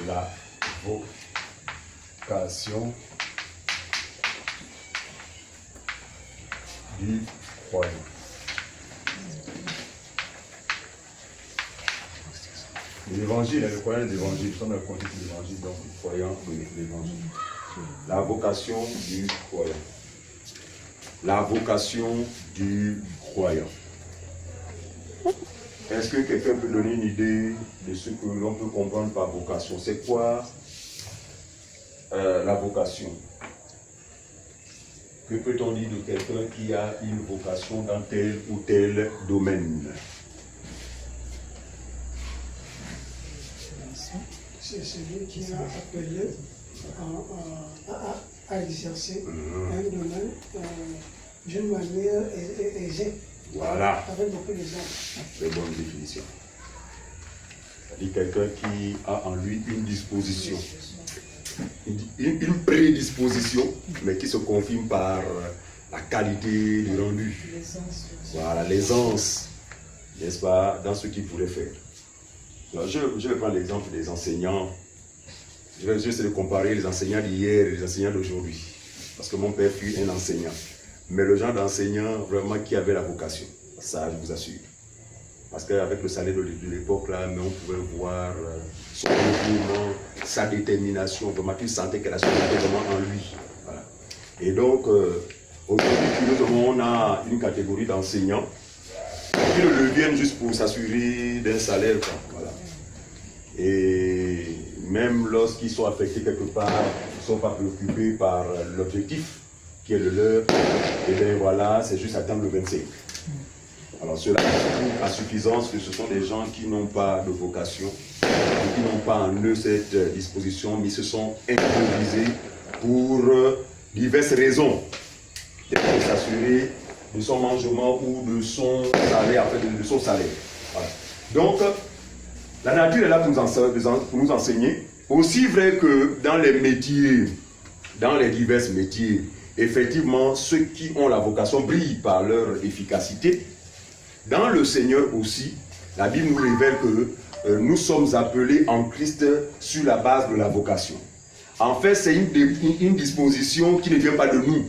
La vocation du croyant. L'évangile, le croyant de l'évangile, nous sommes dans le contexte de l'évangile, donc le croyant de l'évangile. La vocation du croyant. La vocation du croyant. Est-ce que quelqu'un peut donner une idée de ce que l'on peut comprendre par vocation? C'est quoi la vocation? Que peut-on dire de quelqu'un qui a une vocation dans tel ou tel domaine? C'est celui qui a appelé à exercer un domaine d'une manière aisée. Voilà. Avec beaucoup d'exemples. C'est une bonne définition. C'est-à-dire quelqu'un qui a en lui une disposition, une prédisposition, mais qui se confirme par la qualité du rendu. Voilà, l'aisance, n'est-ce pas, dans ce qu'il pourrait faire. Alors, je vais prendre l'exemple des enseignants. Je vais essayer de comparer les enseignants d'hier et les enseignants d'aujourd'hui. Parce que mon père fut un enseignant. Mais le genre d'enseignant vraiment qui avait la vocation, ça je vous assure. Parce qu'avec le salaire de l'époque là, mais on pouvait voir son mouvement, sa détermination, vraiment tu sentais que la chose était vraiment en lui. Voilà. Et donc, aujourd'hui, curieusement, on a une catégorie d'enseignants qui le deviennent juste pour s'assurer d'un salaire. Quoi. Voilà. Et même lorsqu'ils sont affectés quelque part, ils ne sont pas préoccupés par l'objectif qui est le leur, et bien voilà, c'est juste attendre le 25. Alors cela prouve à suffisance que ce sont des gens qui n'ont pas de vocation, qui n'ont pas en eux cette disposition, mais se sont improvisés pour diverses raisons. De s'assurer de son mangement ou de son salaire, en fait, de son salaire. Voilà. Donc, la nature est là pour nous enseigner, aussi vrai que dans les métiers, dans les divers métiers, effectivement, ceux qui ont la vocation brillent par leur efficacité. Dans le Seigneur aussi, la Bible nous révèle que nous sommes appelés en Christ sur la base de la vocation. En fait, c'est une disposition qui ne vient pas de nous,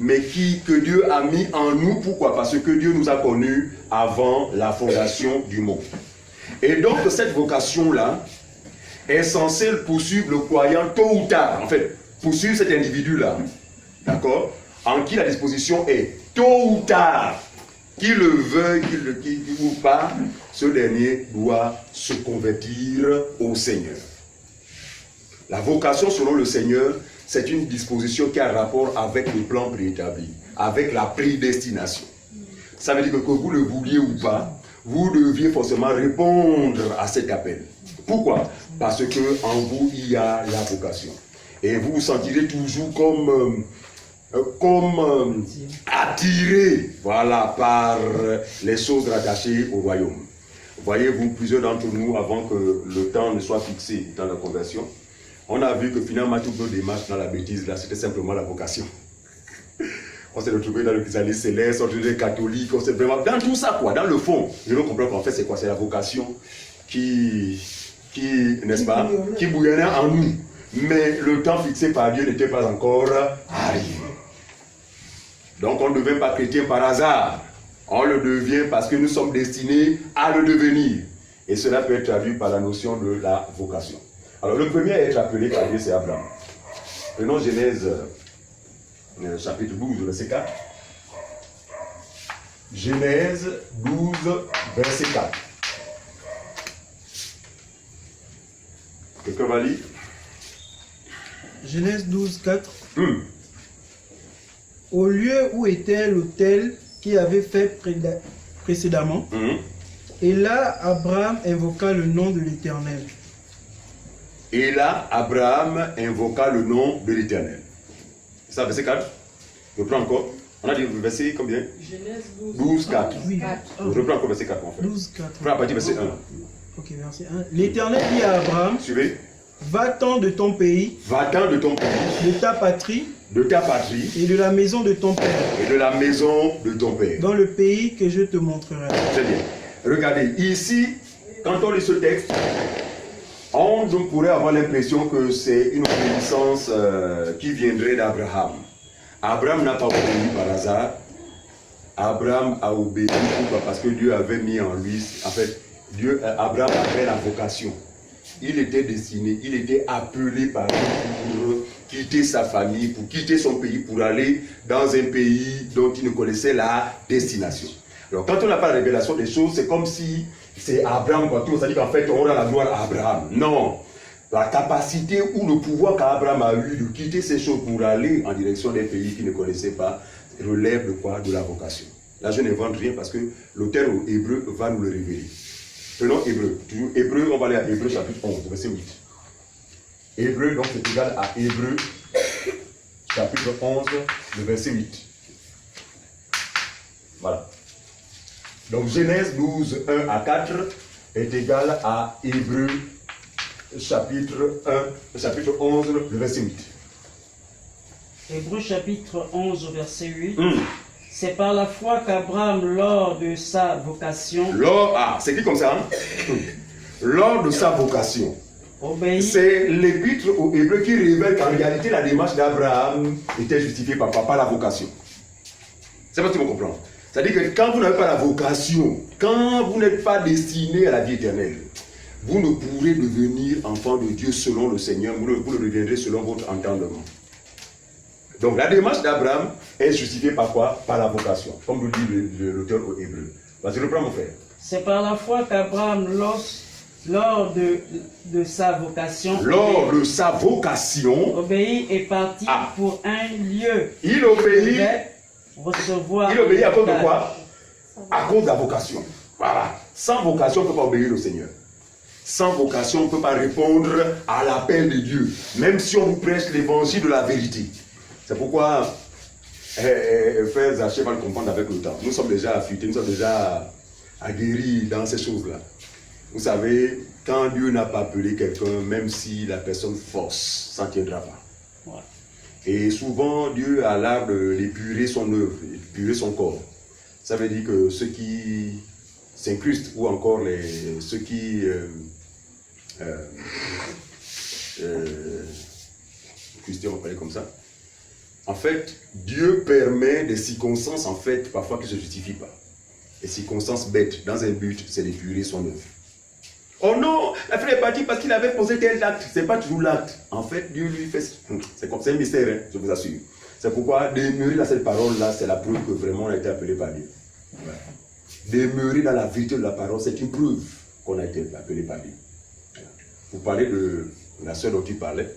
mais que Dieu a mis en nous. Pourquoi? Parce que Dieu nous a connus avant la fondation du monde. Et donc, cette vocation-là est censée poursuivre le croyant tôt ou tard. En fait, poursuivre cet individu-là. D'accord? En qui la disposition est tôt ou tard, qu'il le veuille, qu'il ou pas, ce dernier doit se convertir au Seigneur. La vocation selon le Seigneur, c'est une disposition qui a rapport avec le plan préétabli, avec la prédestination. Ça veut dire que vous le vouliez ou pas, vous deviez forcément répondre à cet appel. Pourquoi? Parce que en vous, il y a la vocation. Et vous vous sentirez toujours comme attiré, voilà, par les choses rattachées au royaume. Voyez-vous, plusieurs d'entre nous, avant que le temps ne soit fixé dans la conversion, on a vu que finalement toutes nos démarches dans la bêtise, là, c'était simplement la vocation. On s'est retrouvé dans le christianisme céleste, on était catholique, on s'est vraiment... Dans tout ça, quoi, dans le fond, je veux comprendre qu'en fait, c'est quoi? C'est la vocation qui n'est-ce pas, qui bouillonnait en nous. Mais le temps fixé par Dieu n'était pas encore arrivé. Donc on ne devient pas chrétien par hasard. On le devient parce que nous sommes destinés à le devenir. Et cela peut être traduit par la notion de la vocation. Alors le premier à être appelé par Dieu, c'est Abraham. Prenons Genèse chapitre 12, verset 4. Genèse 12, verset 4. Quelqu'un va lire? Genèse 12, 4. Au lieu où était l'autel qui avait fait précédemment, et là Abraham invoqua le nom de l'Éternel. Et là, Abraham invoqua le nom de l'Éternel. C'est ça, verset 4. Je reprends encore. On a dit verset combien? Genèse 12, 4. Oui. Je reprends encore verset 4 en fait. 12, 4. Je prends à partir du verset 1. Ok, verset 1. L'Éternel dit à Abraham, Suivez. va-t'en de ton pays, Va-t'en de ton pays, de ta patrie de ta patrie et de la maison de ton père, et de la maison de ton père. dans le pays que je te montrerai. Très bien. Regardez, ici, quand on lit ce texte, on pourrait avoir l'impression que c'est une obéissance qui viendrait d'Abraham. Abraham n'a pas obéi par hasard. Abraham a obéi parce que Dieu avait mis en lui, en fait, Abraham avait la vocation. Il était destiné, il était appelé par Dieu pour quitter sa famille, pour quitter son pays, pour aller dans un pays dont il ne connaissait la destination. Alors quand on n'a pas la révélation des choses, c'est comme si c'est Abraham, c'est-à-dire qu'en fait on a la gloire à Abraham. Non, la capacité ou le pouvoir qu'Abraham a eu de quitter ces choses pour aller en direction d'un pays qu'il ne connaissait pas, relève de quoi? De la vocation. Là je n'invente rien parce que l'auteur hébreu va nous le révéler. Prenons Hébreu. Toujours Hébreu, on va aller à Hébreu chapitre 11, verset 8. Hébreu, donc c'est égal à Hébreu chapitre 11, le verset 8. Voilà. Donc Genèse 12, 1 à 4 est égal à Hébreu chapitre 11, le verset 8. Hébreux chapitre 11, verset 8. C'est par la foi qu'Abraham, lors de sa vocation, c'est écrit comme ça, hein? Lors de sa vocation. obéit. C'est l'épître aux Hébreux qui révèle qu'en réalité la démarche d'Abraham était justifiée par la vocation. C'est pas ce que vous comprenez. C'est-à-dire que quand vous n'avez pas la vocation, quand vous n'êtes pas destiné à la vie éternelle, vous ne pourrez devenir enfant de Dieu selon le Seigneur, vous le deviendrez selon votre entendement. Donc la démarche d'Abraham est justifiée par quoi? Par la vocation, comme nous dit l'auteur aux Hébreux. Vas-y, reprends mon frère. C'est par la foi qu'Abraham, lors de sa vocation, obéit et partit pour un lieu. Il obéit. Recevoir. Il obéit à cause de quoi? À cause de la vocation. Voilà. Sans vocation, on ne peut pas obéir au Seigneur. Sans vocation, on ne peut pas répondre à l'appel de Dieu. Même si on vous prêche l'évangile de la vérité. C'est pourquoi frère Zaché va le comprendre avec le temps. Nous sommes déjà affûtés, nous sommes déjà aguerris dans ces choses-là. Vous savez, quand Dieu n'a pas appelé quelqu'un, même si la personne force, ça ne tiendra pas. Ouais. Et souvent, Dieu a l'art d'épurer son œuvre, d'épurer son corps. Ça veut dire que ceux qui s'incrustent, ou encore ceux qui... Christian, on va parler comme ça. En fait, Dieu permet des circonstances, en fait, parfois qui ne se justifient pas. Des circonstances bêtes, dans un but, c'est d'épurer son œuvre. Oh non, la frère est partie parce qu'il avait posé tel acte. Ce n'est pas toujours l'acte. En fait, Dieu lui fait... C'est comme un mystère, hein, je vous assure. C'est pourquoi demeurer dans cette parole-là, c'est la preuve que vraiment on a été appelé par Dieu. Ouais. Demeurer dans la vérité de la parole, c'est une preuve qu'on a été appelé par Dieu. Voilà. Vous parlez de la soeur dont tu parlais.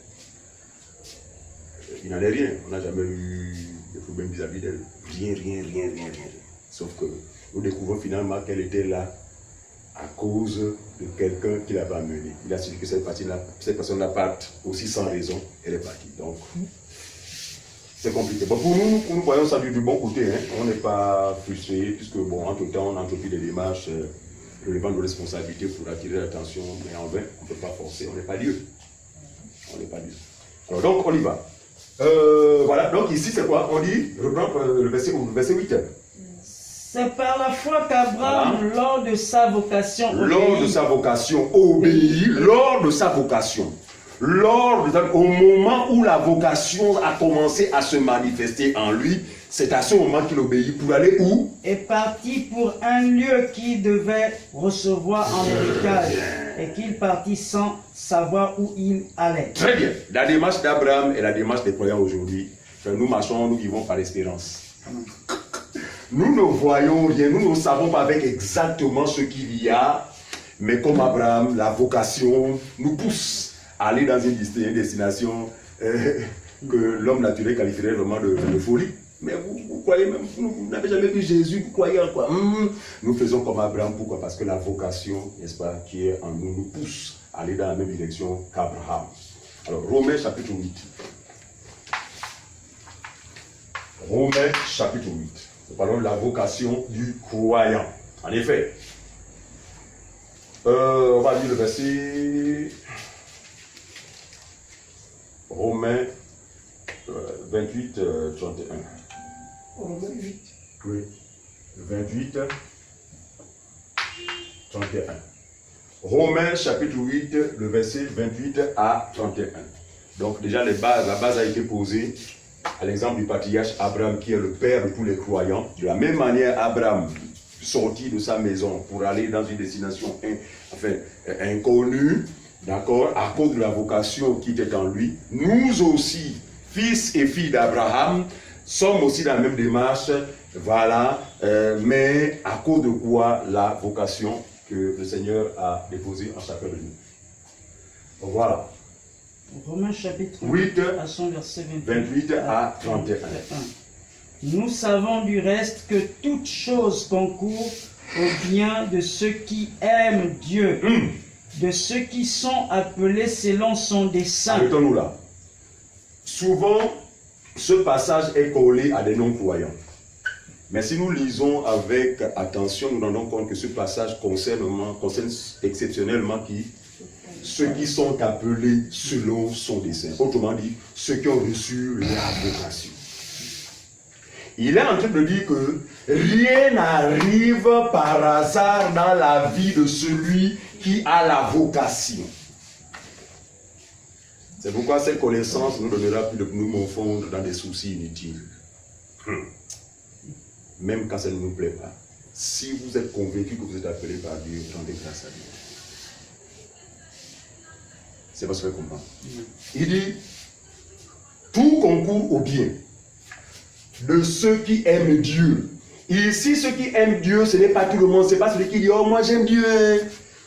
Il n'en est rien. On n'a jamais eu de problème vis-à-vis d'elle. Rien. Sauf que nous découvrons finalement qu'elle était là à cause de quelqu'un qui l'avait amené. Il a suffi que cette personne-là parte aussi sans raison, elle est partie. Donc, c'est compliqué. Bon, pour nous voyons ça du bon côté. Hein. On n'est pas frustré, puisque, bon, entre-temps, on a entrepris des démarches relevant de responsabilités pour attirer l'attention, mais en vain, on ne peut pas forcer, on n'est pas Dieu. On n'est pas Dieu. Alors, donc, on y va. Voilà, donc ici, c'est quoi? On dit, reprends le verset 8. C'est par la foi qu'Abraham, lors de sa vocation, obéit. Au moment où la vocation a commencé à se manifester en lui, c'est à ce moment qu'il obéit pour aller où? Est parti pour un lieu qui devait recevoir en héritage. et qu'il partit sans savoir où il allait. Très bien. La démarche d'Abraham et la démarche des croyants aujourd'hui, nous marchons, nous vivons par l'espérance. Nous ne voyons rien, nous ne savons pas avec exactement ce qu'il y a, mais comme Abraham, la vocation nous pousse à aller dans une destination que l'homme naturel qualifierait vraiment de folie. Mais vous croyez même, vous n'avez jamais vu Jésus, vous croyez en quoi? Nous faisons comme Abraham, pourquoi? Parce que la vocation, n'est-ce pas, qui est en nous, nous pousse à aller dans la même direction qu'Abraham. Alors, Romains chapitre 8. Romains chapitre 8. Nous parlons de la vocation du croyant. En effet, on va lire le verset Romains 28, 31. Romains 8. Oui, 28, 31. Romains chapitre 8, le verset 28 à 31. Donc déjà la base a été posée à l'exemple du patriarche Abraham qui est le père de tous les croyants. De la même manière, Abraham sorti de sa maison pour aller dans une destination inconnue, d'accord, à cause de la vocation qui était en lui. Nous aussi, fils et filles d'Abraham, sommes aussi dans la même démarche, voilà, mais à cause de quoi la vocation que le Seigneur a déposée en chacun de nous. Voilà. Romains chapitre 8, à son verset 28 à 31. Nous savons du reste que toute chose concourt au bien de ceux qui aiment Dieu, de ceux qui sont appelés selon son dessein. Arrêtons-nous là. Souvent, ce passage est collé à des non-croyants. Mais si nous lisons avec attention, nous nous rendons compte que ce passage concerne exceptionnellement qui? Ceux qui sont appelés selon son dessein. Autrement dit, ceux qui ont reçu la vocation. Il est en train de dire que rien n'arrive par hasard dans la vie de celui qui a la vocation. C'est pourquoi cette connaissance nous donnera plus de nous confondre dans des soucis inutiles. Même quand ça ne nous plaît pas. Si vous êtes convaincu que vous êtes appelé par Dieu, rendez grâce à Dieu. C'est parce que vous comprenez. Il dit, tout concourt au bien de ceux qui aiment Dieu. Ici, ceux qui aiment Dieu, ce n'est pas tout le monde, ce n'est pas celui qui dit, oh moi j'aime Dieu.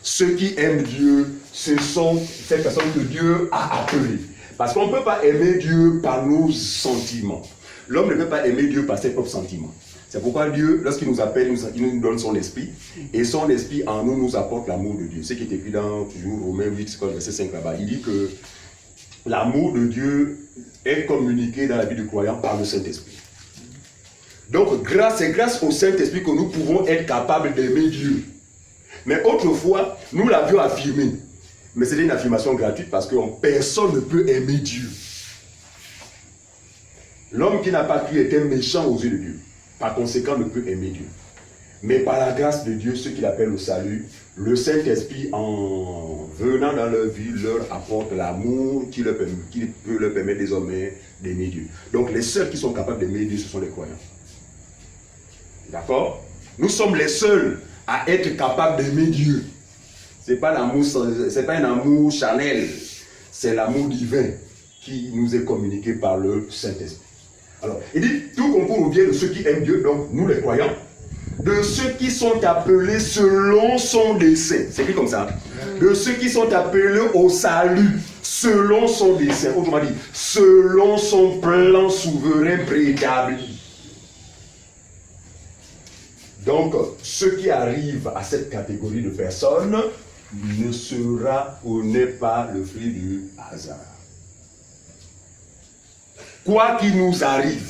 Ceux qui aiment Dieu, ce sont ces personnes que Dieu a appelées. Parce qu'on ne peut pas aimer Dieu par nos sentiments. L'homme ne peut pas aimer Dieu par ses propres sentiments. C'est pourquoi Dieu, lorsqu'il nous appelle, il nous donne son esprit. Et son esprit en nous nous apporte l'amour de Dieu. Ce qui est écrit dans toujours Romains 8, verset 5 là-bas. Il dit que l'amour de Dieu est communiqué dans la vie du croyant par le Saint-Esprit. Donc, c'est grâce au Saint-Esprit que nous pouvons être capables d'aimer Dieu. Mais autrefois, nous l'avions affirmé. Mais c'était une affirmation gratuite parce que personne ne peut aimer Dieu. L'homme qui n'a pas cru était méchant aux yeux de Dieu. Par conséquent, ne peut aimer Dieu. Mais par la grâce de Dieu, ceux qu'il appelle au salut, le Saint-Esprit, en venant dans leur vie, leur apporte l'amour qui peut leur permettre désormais d'aimer Dieu. Donc les seuls qui sont capables d'aimer Dieu, ce sont les croyants. D'accord? Nous sommes les seuls à être capables d'aimer Dieu. Ce n'est pas un amour charnel, c'est l'amour divin qui nous est communiqué par le Saint-Esprit. Alors, il dit, tout concourt au bien de ceux qui aiment Dieu, donc nous les croyants, de ceux qui sont appelés selon son dessein. C'est écrit comme ça. De ceux qui sont appelés au salut, selon son dessein. Autrement dit, selon son plan souverain préétabli. Donc, ceux qui arrivent à cette catégorie de personnes ne sera ou n'est pas le fruit du hasard. Quoi qu'il nous arrive,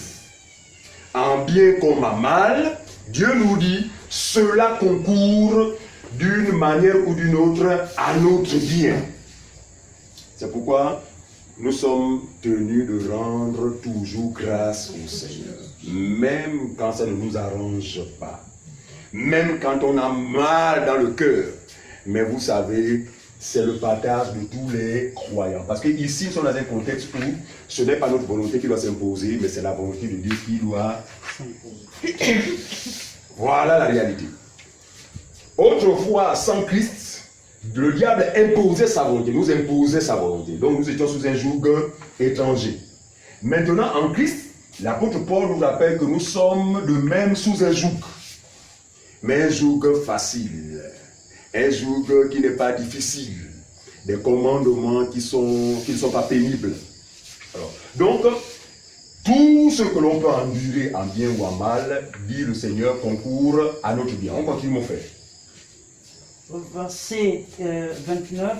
en bien comme en mal, Dieu nous dit, cela concourt d'une manière ou d'une autre à notre bien. C'est pourquoi nous sommes tenus de rendre toujours grâce au Seigneur, même quand ça ne nous arrange pas, même quand on a mal dans le cœur. Mais vous savez, c'est le partage de tous les croyants. Parce qu'ici, nous sommes dans un contexte où ce n'est pas notre volonté qui doit s'imposer, mais c'est la volonté de Dieu qui doit s'imposer. Voilà la réalité. Autrefois, sans Christ, Le diable imposait sa volonté, nous imposait sa volonté. Donc nous étions sous un joug étranger. Maintenant, en Christ, l'apôtre Paul nous rappelle que nous sommes de même sous un joug. Mais un joug facile, un joug qui n'est pas difficile, des commandements qui ne sont pas pénibles. Alors, donc, tout ce que l'on peut endurer en bien ou en mal, dit le Seigneur, concourt à notre bien. On continue, mon frère. Verset 29.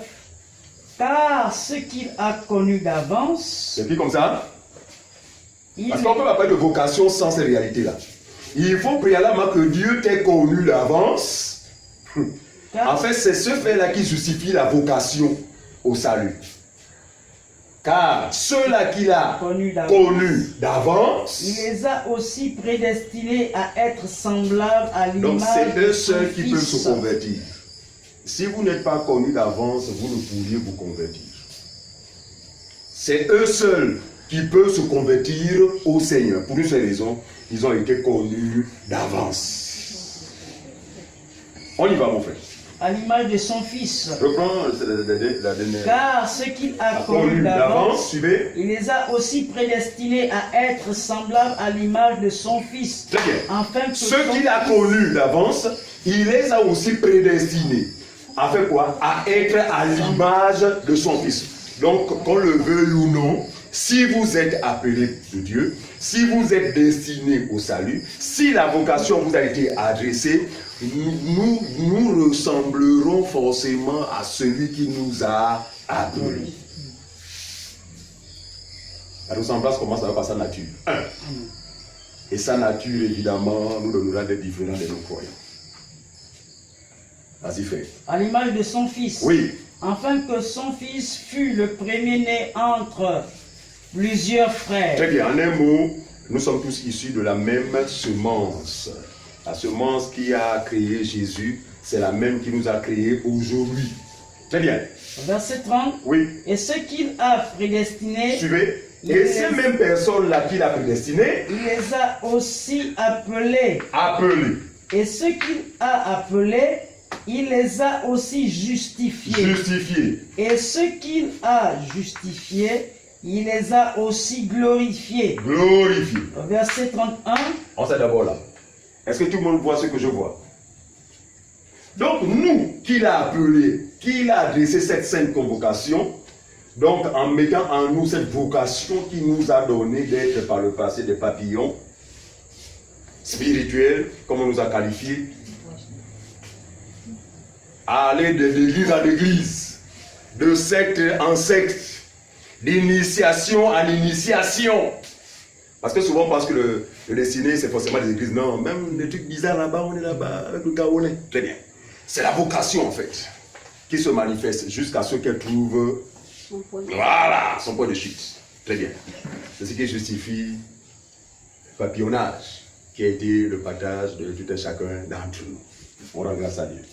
Car ce qu'il a connu d'avance. C'est écrit comme ça. Parce qu'on ne peut pas parler de vocation sans ces réalités-là. Il faut préalablement que Dieu t'ait connu d'avance. En fait, c'est ce fait-là qui justifie la vocation au salut. Car ceux-là qu'il a connus d'avance, il les a aussi prédestinés à être semblables à l'image. Donc c'est eux seuls qui peuvent se convertir. Si vous n'êtes pas connus d'avance, vous ne pourriez vous convertir. C'est eux seuls qui peuvent se convertir au Seigneur. Pour une seule raison, ils ont été connus d'avance. On y va, mon frère. À l'image de son fils. Reprends la dernière. Car ce qu'il a connu d'avance, suivez. il les a aussi prédestinés à être semblables à l'image de son fils. Très bien. Afin que ceux qu'il a connus d'avance, il les a aussi prédestinés. À faire quoi? À être à l'image de son fils. Donc, qu'on le veuille ou non, si vous êtes appelé de Dieu, si vous êtes destiné au salut, si la vocation vous a été adressée, nous ressemblerons forcément à celui qui nous a appelés. La ressemblance commence par sa nature. Et sa nature, évidemment, nous donnera des différents de nos croyants. Vas-y, frère. À l'image de son fils. Oui. Afin que son fils fût le premier-né entre plusieurs frères. Très bien. En un mot, nous sommes tous issus de la même semence. La semence qui a créé Jésus, c'est la même qui nous a créés aujourd'hui. Très bien. Verset 30. Oui. Et ce qu'il a prédestiné. Suivez. Et ces mêmes personnes-là qu'il a prédestinées, il les a aussi appelés. Appelés. Et ce qu'il a appelés, il les a aussi justifiés. Justifiés. Et ce qu'il a justifiés, il les a aussi glorifiés. Glorifiés. Verset 31. On sait d'abord là. Est-ce que tout le monde voit ce que je vois? Donc nous, qu'il a appelé, qu'il a adressé cette sainte convocation, donc en mettant en nous cette vocation qui nous a donné d'être par le passé des papillons spirituels, comme on nous a qualifiés, à aller de l'église à l'église, de secte en secte, d'initiation en initiation. Parce que souvent on pense que le destiné c'est forcément des églises. Non, même des trucs bizarres là-bas, on est là-bas avec le Gaolais. Très bien. C'est la vocation en fait qui se manifeste jusqu'à ce qu'elle trouve son point de chute. Très bien. C'est ce qui justifie le papillonnage qui a été le partage de tout un chacun d'entre nous. On rend grâce à Dieu.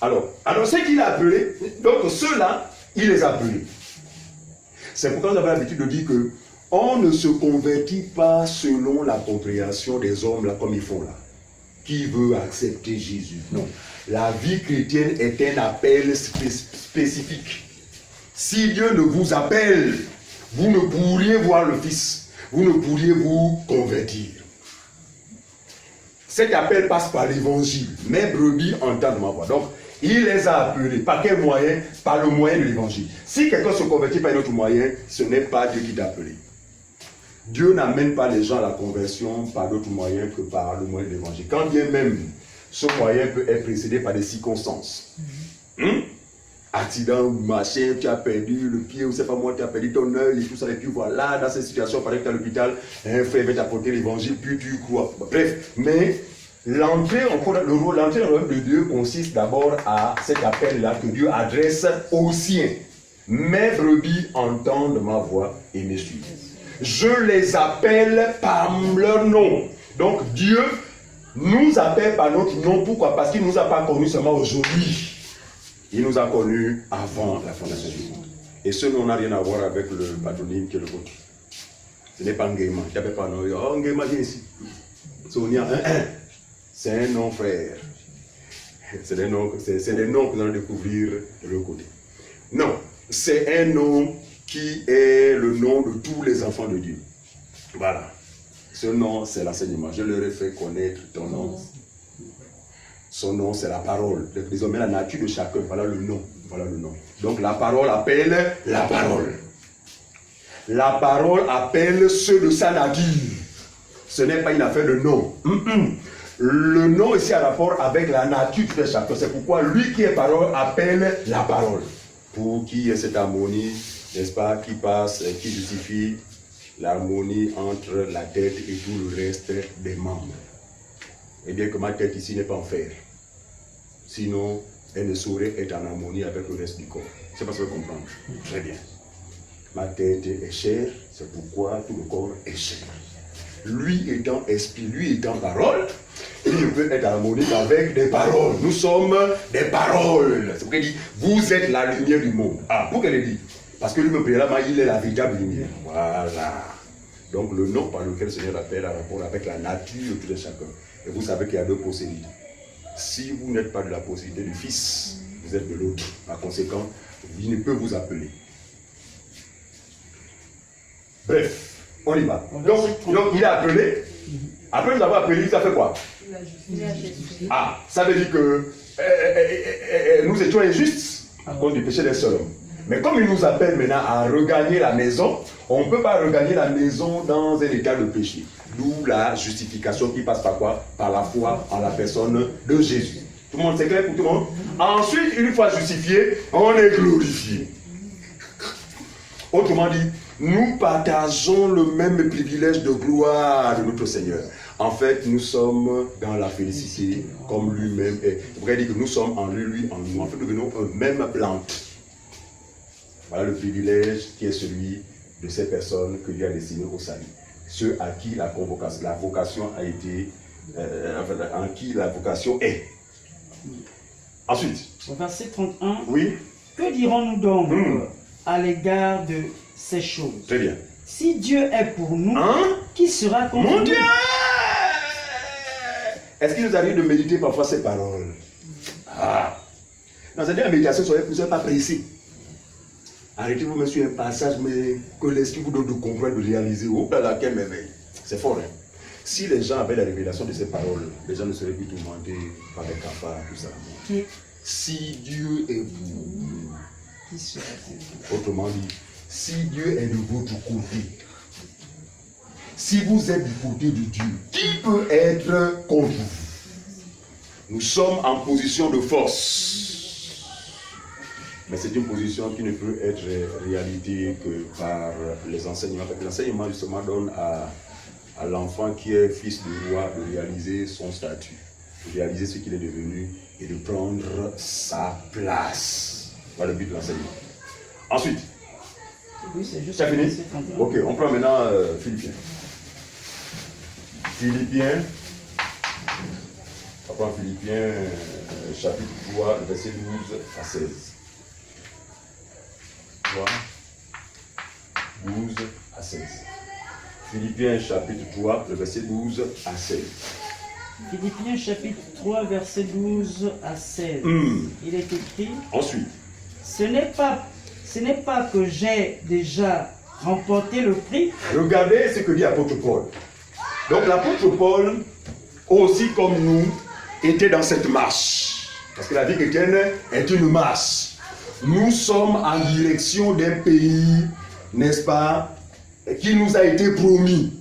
Alors ce qu'il a appelé, donc ceux-là, il les a appelés. C'est pourquoi nous avons l'habitude de dire que on ne se convertit pas selon la compréhension des hommes là comme ils font là. Qui veut accepter Jésus? Non. La vie chrétienne est un appel spécifique. Si Dieu ne vous appelle, vous ne pourriez voir le Fils. Vous ne pourriez vous convertir. Cet appel passe par l'évangile. Mes brebis entendent ma voix. Donc, il les a appelés. Par quel moyen? Par le moyen de l'évangile. Si quelqu'un se convertit par un autre moyen, ce n'est pas Dieu qui t'a appelé. Dieu n'amène pas les gens à la conversion par d'autres moyens que par le moyen de l'évangile. Quand bien même ce moyen peut être précédé par des circonstances. Accident, machin, tu as perdu le pied, ou c'est pas moi, tu as perdu ton œil, et tout ça, et puis voilà, dans cette situation, pendant que tu es à l'hôpital, un frère va t'apporter l'évangile, puis tu crois. Bref, mais l'entrée dans le royaume de Dieu consiste d'abord à cet appel-là que Dieu adresse aux siens. Mes brebis entendent ma voix et me suivent. Je les appelle par leur nom. Donc Dieu nous appelle par notre nom. Pourquoi? Parce qu'il ne nous a pas connus seulement aujourd'hui. Il nous a connus avant la fondation du monde. Et ce nom n'a rien à voir avec le patronyme qui est le vôtre. Ce n'est pas Nguema. Tu n'appelles pas non. Oh, Nguema, viens ici. Sonia, c'est un nom frère. C'est des noms que nous allons découvrir de l'autre côté. Non, c'est un nom qui est le nom de tous les enfants de Dieu. Voilà. Ce nom, c'est l'enseignement. Je leur ai fait connaître ton nom. Son nom, c'est la parole. Désormais, la nature de chacun, voilà le nom. Voilà le nom. Donc, la parole appelle la parole. La parole appelle ceux de sa nature. Ce n'est pas une affaire de nom. Le nom ici a rapport avec la nature de chacun. C'est pourquoi lui qui est parole appelle la parole. Pour qu'il y ait cette harmonie, n'est-ce pas, qui passe, qui justifie l'harmonie entre la tête et tout le reste des membres. Et bien que ma tête ici n'est pas en fer. Sinon, elle ne saurait être en harmonie avec le reste du corps. C'est pas ce que vous comprenez. Très bien. Ma tête est chair, c'est pourquoi tout le corps est chair. Lui étant esprit, lui étant parole, il peut être harmonique avec des paroles. Nous sommes des paroles. C'est pourquoi il dit, vous êtes la lumière du monde. Ah, pourquoi il dit? Parce que lui-même, il est la véritable lumière. Voilà. Donc le nom par lequel le Seigneur appelle a rapport avec la nature de chacun. Et vous savez qu'il y a deux postérités. Si vous n'êtes pas de la postérité du Fils, vous êtes de l'autre. Par conséquent, il ne peut vous appeler. Bref, on y va. Donc il a appelé. Après nous avons appelé, ça fait quoi? Ah, ça veut dire que nous étions injustes à cause du péché d'un seul homme. Mais comme il nous appelle maintenant à regagner la maison, on ne peut pas regagner la maison dans un état de péché. D'où la justification qui passe par quoi? Par la foi en la personne de Jésus. Tout le monde, c'est clair pour tout le monde? Ensuite, une fois justifié, on est glorifié. Autrement dit, nous partageons le même privilège de gloire de notre Seigneur. En fait, nous sommes dans la félicité comme lui-même est. On pourrait dire que nous sommes en lui, en nous. En fait, nous venons un même plante. Voilà le privilège qui est celui de ces personnes que Dieu a destinées au salut. Ceux à qui la vocation a été, en qui la vocation est. Ensuite. Au verset 31. Oui. Que dirons-nous donc à l'égard de ces choses? Très bien. Si Dieu est pour nous, qui sera contre nous? Mon Dieu! Est-ce qu'il nous arrive de méditer parfois ces paroles? Ah! Dans cette méditation, vous ne soyez pas pressé. Arrêtez-vous même sur un passage, mais que l'esprit vous donne de comprendre, de réaliser. Oh là là, quelle merveille. C'est fort, hein? Si les gens avaient la révélation de ces paroles, les gens ne seraient plus tourmentés par les cafards, tout ça. Si Dieu est vous, qui sera-t-il? Autrement dit, si Dieu est de votre côté, si vous êtes du côté de Dieu, qui peut être contre vous? Nous sommes en position de force. Mais c'est une position qui ne peut être réalité que par les enseignements. Parce que l'enseignement justement donne à l'enfant qui est fils du roi de réaliser son statut, de réaliser ce qu'il est devenu et de prendre sa place. Voilà le but de l'enseignement. Ensuite, oui, c'est juste. tu as fini? Ok, on prend maintenant Philippiens. Philippiens, on prend Philippiens chapitre 3, verset 12 à 16. 3, 12 à 16. Philippiens chapitre 3, le verset 12 à 16. Philippiens chapitre 3, verset 12 à 16. Il est écrit. Ensuite. Ce n'est pas que j'ai déjà remporté le prix. Regardez ce que dit l'apôtre Paul. Donc l'apôtre Paul, aussi comme nous, était dans cette marche. Parce que la vie chrétienne est une marche. Nous sommes en direction d'un pays, n'est-ce pas, qui nous a été promis.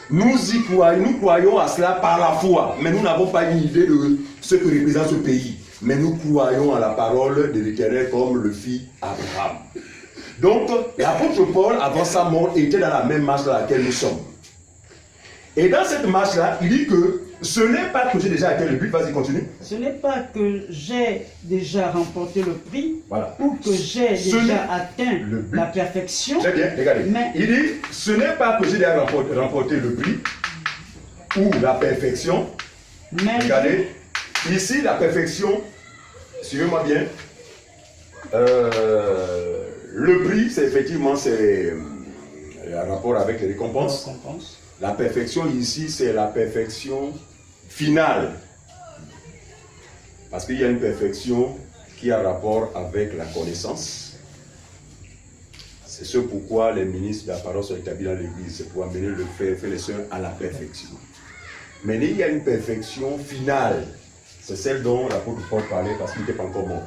Nous y croyons, nous croyons à cela par la foi, mais nous n'avons pas une idée de ce que représente ce pays. Mais nous croyons à la parole de l'Éternel comme le fit Abraham. Donc, l'apôtre Paul, avant sa mort, était dans la même marche dans laquelle nous sommes. Et dans cette marche-là, il dit que ce n'est pas que j'ai déjà atteint le but, vas-y, continue. Ce n'est pas que j'ai déjà remporté le prix, voilà, ou que j'ai déjà atteint la perfection. Très bien, regardez. Mais il dit, ce n'est pas que j'ai déjà remporté le prix, ou la perfection. Mais regardez, ici, la perfection, suivez-moi bien, le prix, c'est effectivement, c'est un rapport avec les récompenses. La perfection ici, c'est la perfection finale. Parce qu'il y a une perfection qui a rapport avec la connaissance. C'est ce pourquoi les ministres de la parole sont établis dans l'église, c'est pour amener le frère et les sœurs à la perfection. Mais il y a une perfection finale. C'est celle dont l'apôtre Paul parlait parce qu'il n'était pas encore mort.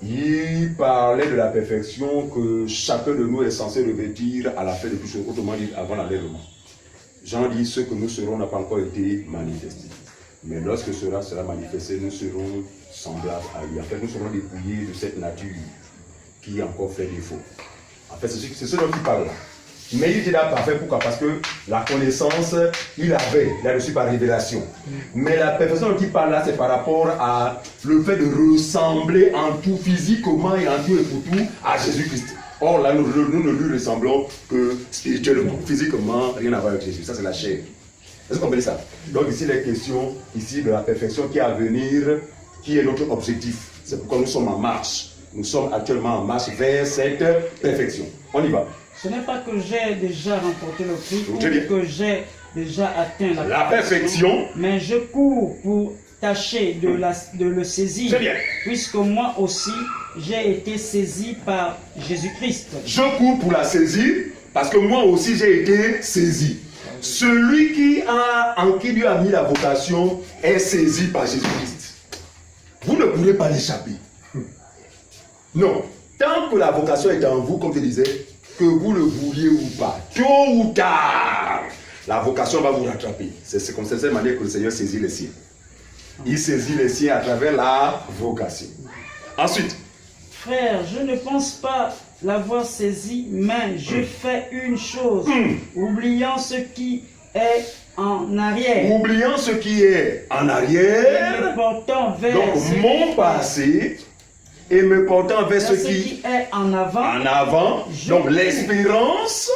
Il parlait de la perfection que chacun de nous est censé revêtir à la fin de tout ce, autrement dit avant l'enlèvement. Jean dit, ce que nous serons n'a pas encore été manifesté. Mais lorsque cela sera manifesté, nous serons semblables à lui. En fait, nous serons dépouillés de cette nature qui encore fait défaut. En fait, c'est ce dont il parle là. Mais il était là parfait, pourquoi? Parce que la connaissance, il a reçu par révélation. Mais la perfection dont il parle là, c'est par rapport à le fait de ressembler en tout physiquement et en tout et pour tout à Jésus-Christ. Or là, nous ne lui ressemblons que spirituellement, physiquement, rien à voir avec Jésus. Ça, c'est la chair. Est-ce que vous comprenez ça? Donc ici, les questions ici de la perfection qui est à venir, qui est notre objectif. C'est pourquoi nous sommes en marche. Nous sommes actuellement en marche vers cette perfection. On y va. Ce n'est pas que j'ai déjà remporté le prix ou que j'ai déjà atteint la perfection, mais je cours pour tâcher de le saisir. Très bien. Puisque moi aussi, j'ai été saisi par Jésus-Christ. Je cours pour la saisir parce que moi aussi j'ai été saisi. Celui en qui Dieu a mis la vocation est saisi par Jésus-Christ. Vous ne pourrez pas l'échapper. Non. Tant que la vocation est en vous, comme je disais, que vous le vouliez ou pas, tôt ou tard, la vocation va vous rattraper. C'est comme cette manière que le Seigneur saisit les siens. Il saisit les siens à travers la vocation. Ensuite, frère, je ne pense pas l'avoir saisi, mais je fais une chose, oubliant ce qui est en arrière. Oubliant ce qui est en arrière, me portant vers donc mon passé, et me portant vers ce qui est en avant, donc l'espérance.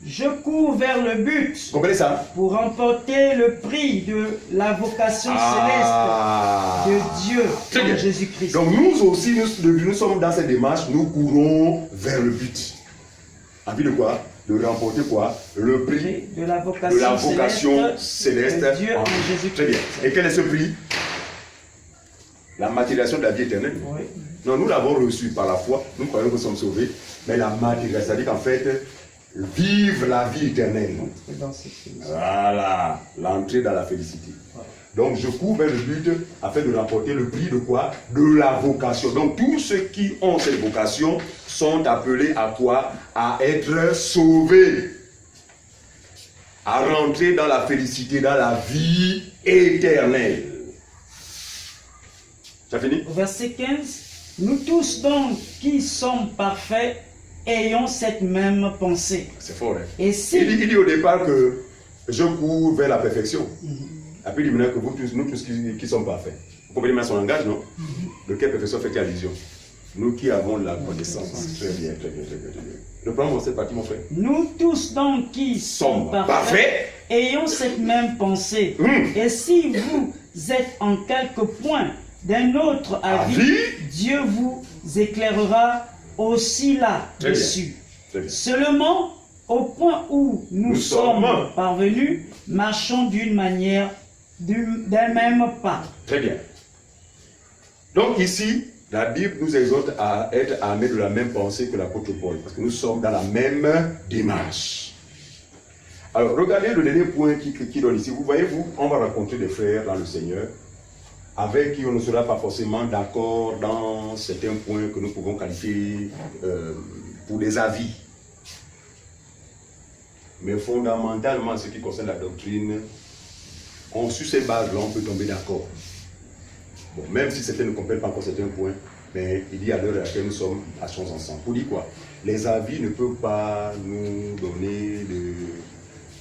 Je cours vers le but. Vous comprenez ça? Pour remporter le prix de la vocation céleste de Dieu en Jésus-Christ. Donc nous aussi, nous sommes dans cette démarche, nous courons vers le but. Envie de quoi? De remporter quoi? Le prix de la vocation céleste de Dieu en Jésus-Christ. Très bien. Et quel est ce prix? La matérialisation de la vie éternelle. Oui. Non, nous l'avons reçu par la foi, nous croyons que nous sommes sauvés, mais la matérialisation, c'est-à-dire qu'en fait, vivre la vie éternelle. Voilà, l'entrée dans la félicité. Donc je cours vers le but afin de remporter le prix de quoi? De la vocation. Donc tous ceux qui ont cette vocation sont appelés à quoi? À être sauvés. À rentrer dans la félicité, dans la vie éternelle. Ça fini? Verset 15. Nous tous donc qui sommes parfaits, ayons cette même pensée. C'est fort, hein? Et si... il dit au départ que je cours vers la perfection. Après, il dit maintenant que nous tous qui sommes parfaits. Vous comprenez maintenant son langage, non? De quelle perfection fait-il allusion? Nous qui avons la connaissance. Très bien, très bien, très bien. Reprends cette partie, mon frère. Nous tous donc qui sommes parfaits, ayons cette même pensée. Et si vous êtes en quelque point d'un autre avis, Dieu vous éclairera aussi là-dessus. Seulement, au point où nous sommes parvenus, marchons d'un même pas. Très bien. Donc ici, la Bible nous exhorte à être armés de la même pensée que l'apôtre Paul, parce que nous sommes dans la même démarche. Alors, regardez le dernier point qui donne ici. Vous voyez, on va rencontrer des frères dans le Seigneur, avec qui on ne sera pas forcément d'accord dans certains points que nous pouvons qualifier pour des avis. Mais fondamentalement, ce qui concerne la doctrine, sur ces bases-là, on peut tomber d'accord. Bon, même si certains ne comprennent pas encore certains points, mais il y a l'heure à laquelle nous sommes marchons ensemble. Pour dire quoi? Les avis ne peuvent pas nous donner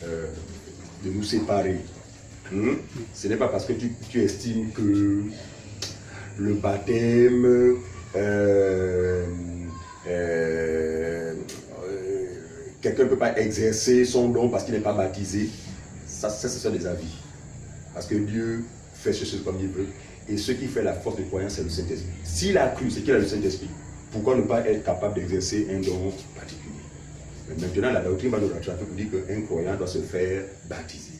de nous séparer. Ce n'est pas parce que tu estimes que le baptême, quelqu'un ne peut pas exercer son don parce qu'il n'est pas baptisé. Ça, ce sont des avis. Parce que Dieu fait ce comme il veut. Et ce qui fait la force de croyance, c'est le Saint-Esprit. S'il a cru, c'est qu'il a le Saint-Esprit. Pourquoi ne pas être capable d'exercer un don particulier? Mais maintenant, la doctrine va nous rattraper pour dire qu'un croyant doit se faire baptiser.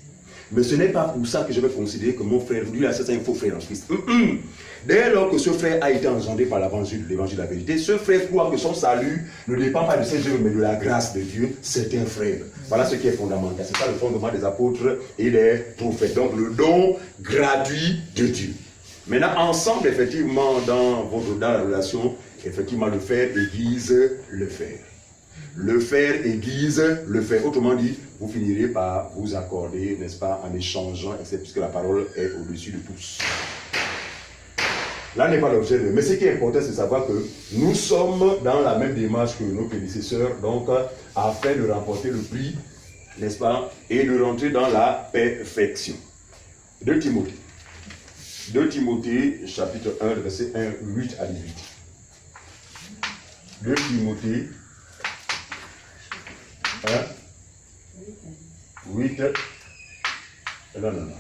Mais ce n'est pas pour ça que je vais considérer que mon frère, lui là, c'est un faux frère en Christ. Dès lors que ce frère a été engendré par l'évangile de la vérité, ce frère croit que son salut ne dépend pas de ses œuvres, mais de la grâce de Dieu. C'est un frère. Voilà ce qui est fondamental. C'est ça le fondement des apôtres et des prophètes. Donc le don gratuit de Dieu. Maintenant, ensemble, effectivement, dans la relation, effectivement, le fer aiguise le fer. Le fer aiguise le fer. Autrement dit, vous finirez par vous accorder, n'est-ce pas, en échangeant, puisque la parole est au-dessus de tous. Là n'est pas l'objet de... Mais ce qui est important, c'est de savoir que nous sommes dans la même démarche que nos prédécesseurs, donc afin de remporter le prix, n'est-ce pas, et de rentrer dans la perfection. 2 Timothée. 2 Timothée, chapitre 1, verset 1, 8 à 18. 2 Timothée 1, 8, non.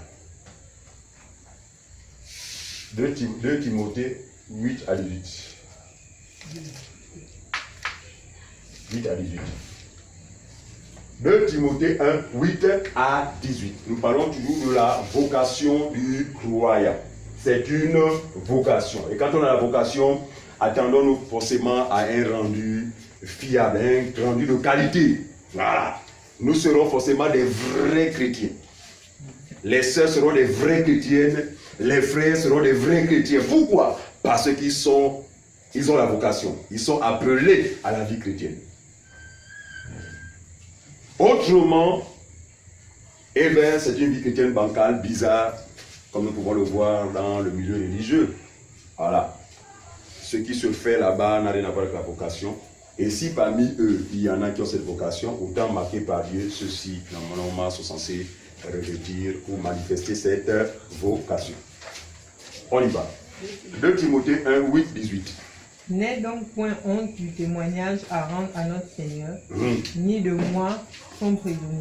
2 Timothée 8 à 18. 8 à 18. 2 Timothée 1, 8 à 18. Nous parlons toujours de la vocation du croyant. C'est une vocation. Et quand on a la vocation, attendons-nous forcément à un rendu fiable, un rendu de qualité. Voilà. Nous serons forcément des vrais chrétiens. Les sœurs seront des vraies chrétiennes. Les frères seront des vrais chrétiens. Pourquoi? Parce qu'ils ont la vocation. Ils sont appelés à la vie chrétienne. Autrement, eh bien, c'est une vie chrétienne bancale, bizarre, comme nous pouvons le voir dans le milieu religieux. Voilà. Ce qui se fait là-bas n'a rien à voir avec la vocation. Et si parmi eux, il y en a qui ont cette vocation, autant marqué par Dieu, ceux-ci, normalement, sont censés revêtir ou manifester cette vocation. On y va. 2 Timothée 1, 8, 18. N'aie donc point honte du témoignage à rendre à notre Seigneur, ni de moi, son prisonnier.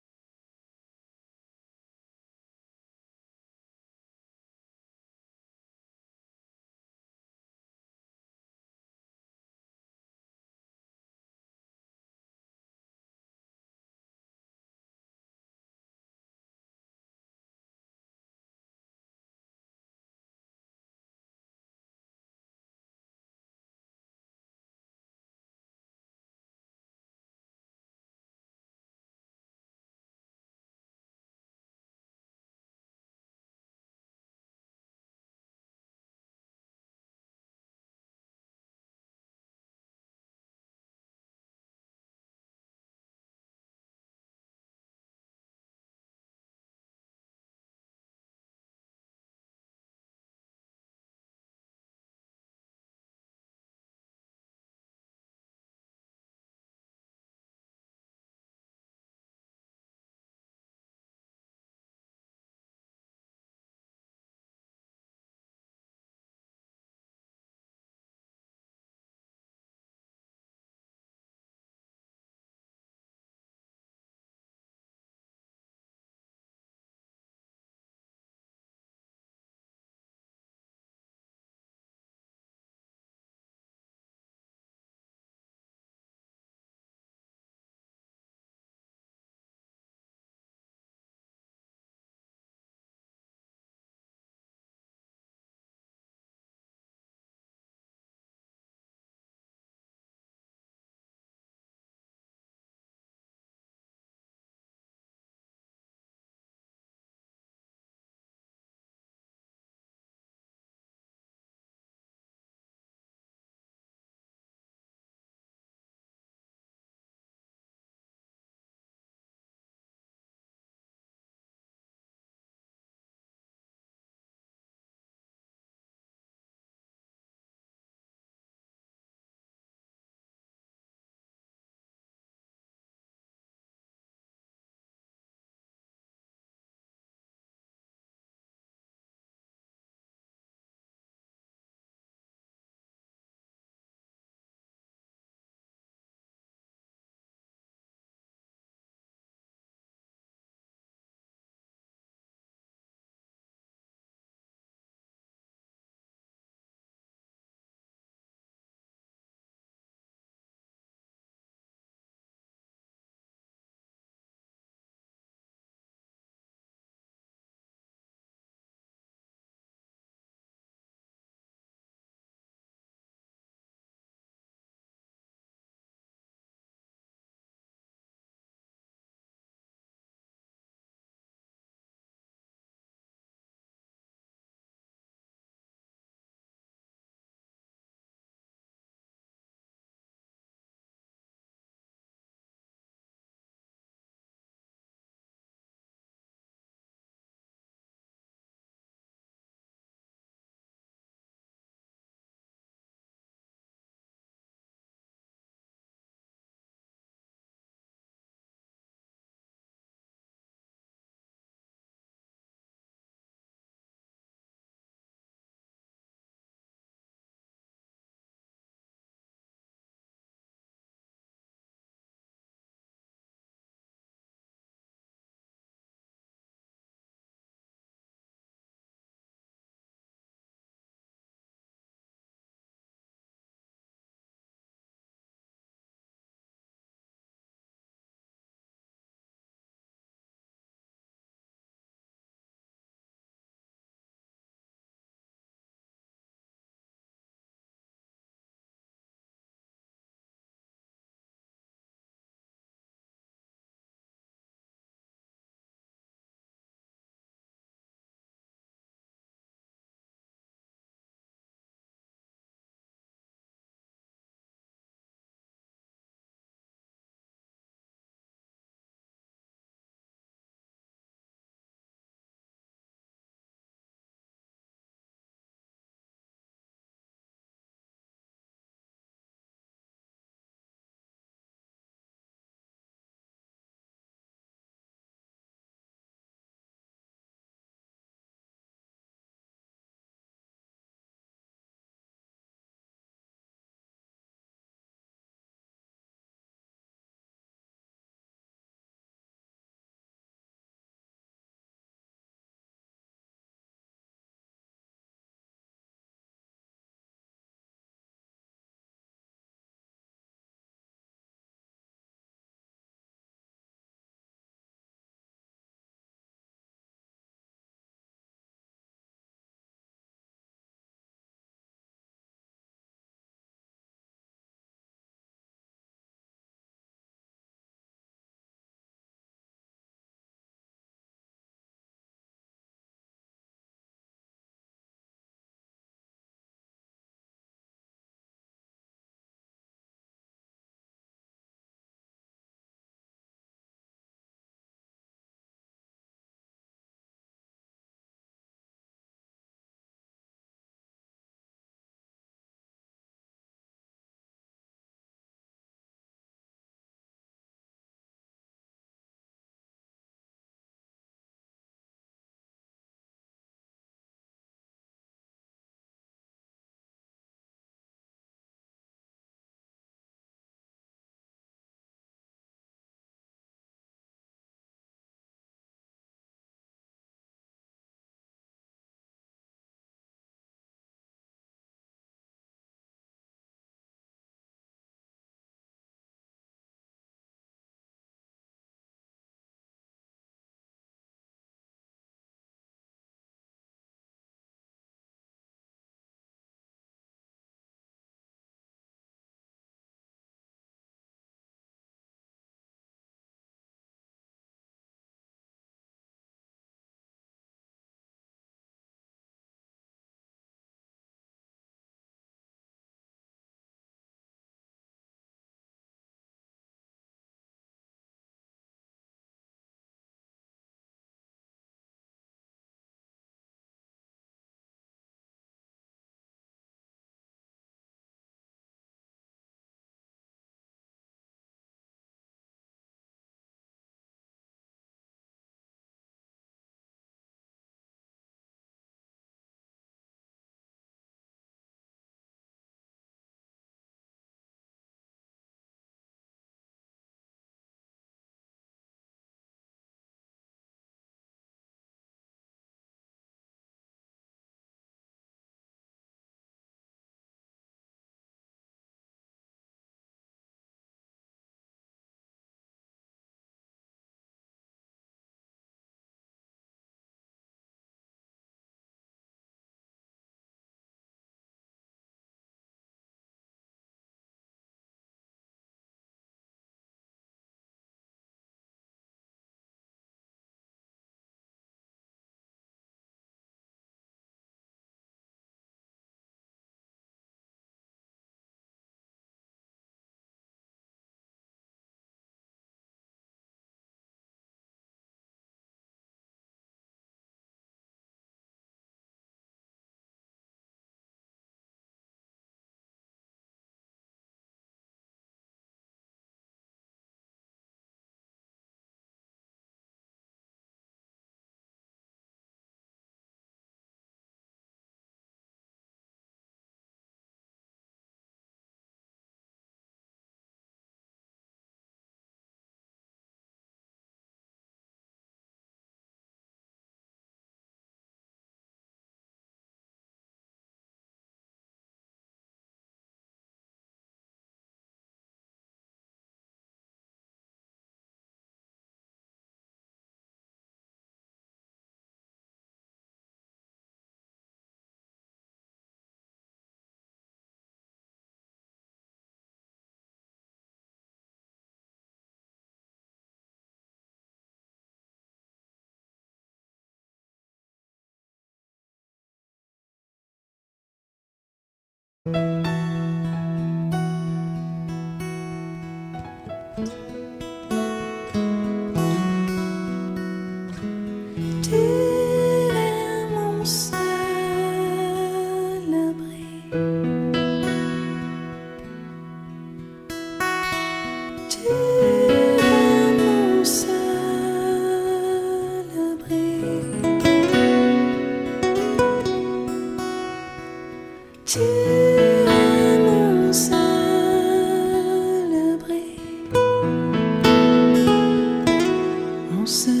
l'espérance.